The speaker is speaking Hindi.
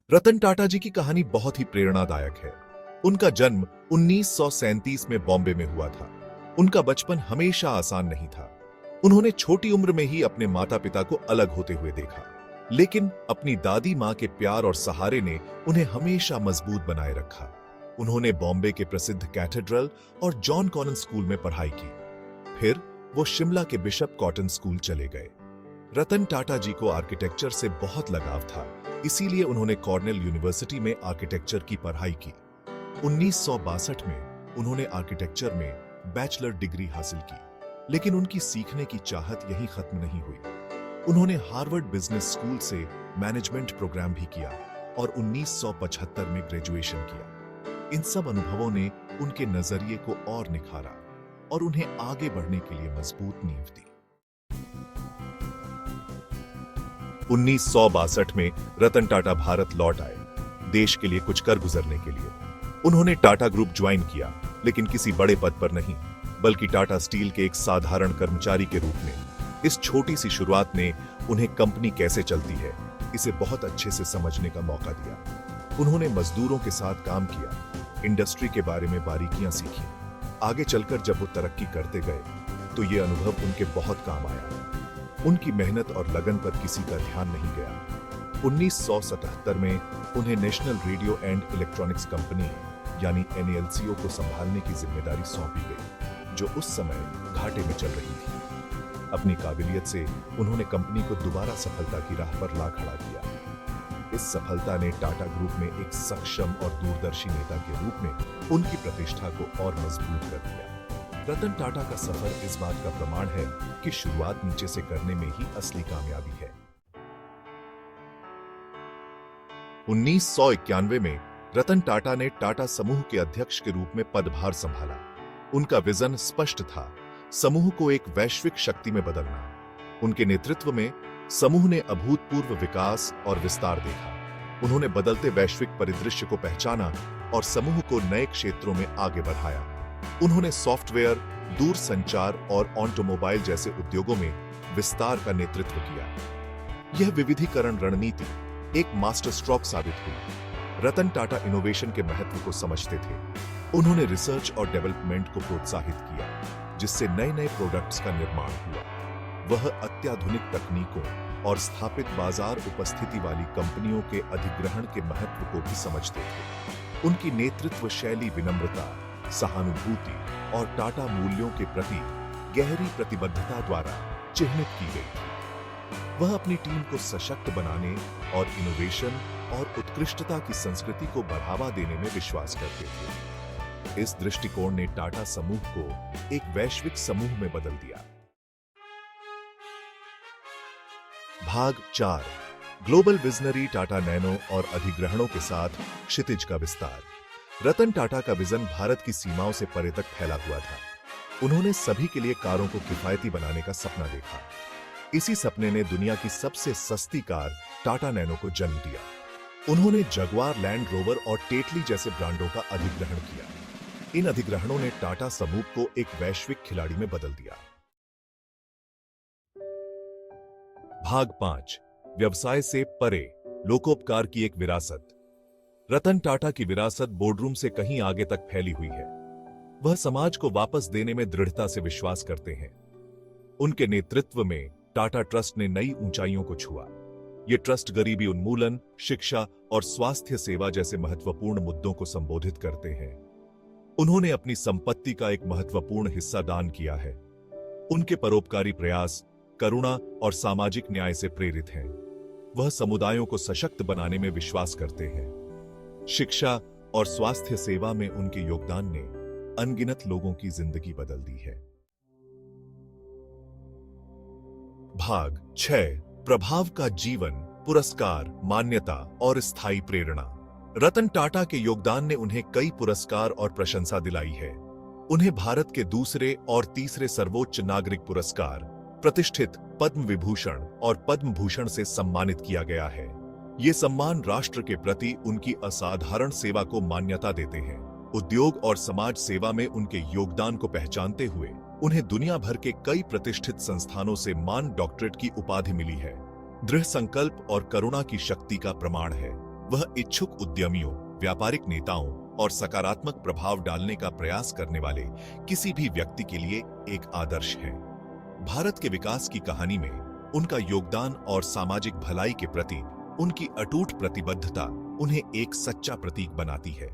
रतन टाटा जी की कहानी बहुत ही प्रेरणादायक है। उनका जन्म 1937 में बॉम्बे में हुआ था। उनका बचपन हमेशा आसान नहीं था। उन्होंने छोटी उम्र में ही अपने माता पिता को अलग होते हुए देखा, लेकिन अपनी दादी माँ के प्यार और सहारे ने उन्हें हमेशा मजबूत बनाए रखा। उन्होंने बॉम्बे के प्रसिद्ध कैथेड्रल और जॉन कॉनन स्कूल में पढ़ाई की। फिर वो शिमला के बिशप कॉटन स्कूल चले गए। रतन टाटा जी को आर्किटेक्चर से बहुत लगाव था, इसीलिए उन्होंने कॉर्नेल यूनिवर्सिटी में आर्किटेक्चर की पढ़ाई की। 1962 में उन्होंने आर्किटेक्चर में बैचलर डिग्री हासिल की, लेकिन उनकी सीखने की चाहत यहीं खत्म नहीं हुई। उन्होंने हार्वर्ड बिजनेस स्कूल से मैनेजमेंट प्रोग्राम भी किया और 1975 में ग्रेजुएशन किया। इन सब अनुभवों ने उनके नजरिए को और निखारा और उन्हें आगे बढ़ने के लिए मजबूत नींव दी। 1962 में रतन टाटा भारत लौट आए, देश के लिए कुछ कर गुजरने के लिए। उन्होंने टाटा ग्रुप ज्वाइन किया, लेकिन किसी बड़े पद पर नहीं, बल्कि टाटा स्टील के एक साधारण कर्मचारी के रूप में। इस छोटी सी शुरुआत ने उन्हें कंपनी कैसे चलती है, इसे बहुत अच्छे से समझने का मौका दिया। उन्होंने मजदूरों के साथ काम किया, इंडस्ट्री के बारे में बारीकियां सीखी। आगे चलकर जब वो तरक्की करते गए, तो ये अनुभव उनके बहुत काम आया। उनकी मेहनत और लगन पर किसी का ध्यान नहीं गया। 1977 में उन्हें national radio and electronics company यानी NALCO को संभालने की जिम्मेदारी सौंपी गई, जो उस समय घाटे में चल रही थी। अपनी काबिलियत से उन्होंने कंपनी को दोबारा सफलता की राह पर ला खड़ा किया। इस सफलता ने टाटा ग्रुप में एक सक्षम और दूरदर्शी नेता के रूप में उनकी प्रतिष्ठा को और मजबूत कर दिया। रतन टाटा का सफर इस बात का प्रमाण है कि शुरुआत नीचे से करने में ही असली कामयाबी है। 1991 में रतन टाटा ने टाटा समूह के अध्यक्ष के रूप में पदभार संभाला। उनका विजन स्पष्ट था, समूह को एक वैश्विक शक्ति में बदलना। उनके नेतृत्व में समूह ने अभूतपूर्व विकास और विस्तार देखा। उन्होंने बदलते वैश्विक परिदृश्य को पहचाना और समूह को नए क्षेत्रों में आगे बढ़ाया। उन्होंने सॉफ्टवेयर, दूरसंचार और ऑटोमोबाइल जैसे उद्योगों में विस्तार का नेतृत्व किया। यह विविधीकरण रणनीति एक मास्टर स्ट्रोक साबित हुई। रतन टाटा इनोवेशन के महत्व को समझते थे। उन्होंने रिसर्च और डेवलपमेंट को प्रोत्साहित किया, जिससे नए नए प्रोडक्ट्स का निर्माण हुआ। वह अत्याधुनिक तकनीकों और स्थापित बाजार उपस्थिति वाली कंपनियों के अधिग्रहण के महत्व को भी समझते थे। उनकी नेतृत्व शैली विनम्रता, सहानुभूति और टाटा मूल्यों के प्रति गहरी प्रतिबद्धता द्वारा चिह्नित की गई थी। वह अपनी टीम को सशक्त बनाने और इनोवेशन और उत्कृष्टता की संस्कृति को बढ़ावा देने में विश्वास करते थे। इस दृष्टिकोण ने टाटा समूह को एक वैश्विक समूह में बदल दिया। भाग 4, ग्लोबल विजनरी टाटा नैनो और अधिग्रहणों के साथ क्षितिज का विस्तार। रतन टाटा का विजन भारत की सीमाओं से परे तक फैला हुआ था। उन्होंने सभी के लिए कारों को किफायती बनाने का सपना देखा। इसी सपने ने दुनिया की सबसे सस्ती कार टाटा नैनो को जन्म दिया। उन्होंने जगुआर, लैंड रोवर और टेटली जैसे ब्रांडों का अधिग्रहण किया। इन अधिग्रहणों ने टाटा समूह को एक वैश्विक खिलाड़ी में बदल दिया। भाग 5, व्यवसाय से परे, लोकोपकार की एक विरासत। रतन टाटा की विरासत बोर्डरूम से कहीं आगे तक फैली हुई है। वह समाज को वापस देने में दृढ़ता से विश्वास करते हैं। उनके नेतृत्व में टाटा ट्रस्ट ने नई ऊंचाइयों को छुआ। ये ट्रस्ट गरीबी उन्मूलन, शिक्षा और स्वास्थ्य सेवा जैसे महत्वपूर्ण मुद्दों को संबोधित करते हैं। उन्होंने अपनी संपत्ति का एक महत्वपूर्ण हिस्सा दान किया है। उनके परोपकारी प्रयास करुणा और सामाजिक न्याय से प्रेरित हैं। वह समुदायों को सशक्त बनाने में विश्वास करते हैं। शिक्षा और स्वास्थ्य सेवा में उनके योगदान ने अनगिनत लोगों की जिंदगी बदल दी है। भाग 6, प्रभाव का जीवन, पुरस्कार, मान्यता और स्थायी प्रेरणा। रतन टाटा के योगदान ने उन्हें कई पुरस्कार और प्रशंसा दिलाई है। उन्हें भारत के दूसरे और तीसरे सर्वोच्च नागरिक पुरस्कार, प्रतिष्ठित पद्म विभूषण और पद्म भूषण से सम्मानित किया गया है। ये सम्मान राष्ट्र के प्रति उनकी असाधारण सेवा को मान्यता देते हैं। उद्योग और समाज सेवा में उनके योगदान को पहचानते हुए उन्हें दुनिया भर के कई प्रतिष्ठित संस्थानों से मान डॉक्टरेट की उपाधि मिली है। दृढ़ संकल्प और करुणा की शक्ति का प्रमाण है। वह इच्छुक उद्यमियों, व्यापारिक नेताओं और सकारात्मक प्रभाव डालने का प्रयास करने वाले किसी भी व्यक्ति के लिए एक आदर्श हैं। भारत के विकास की कहानी में उनका योगदान और सामाजिक भलाई के प्रति उनकी अटूट प्रतिबद्धता उन्हें एक सच्चा प्रतीक बनाती है।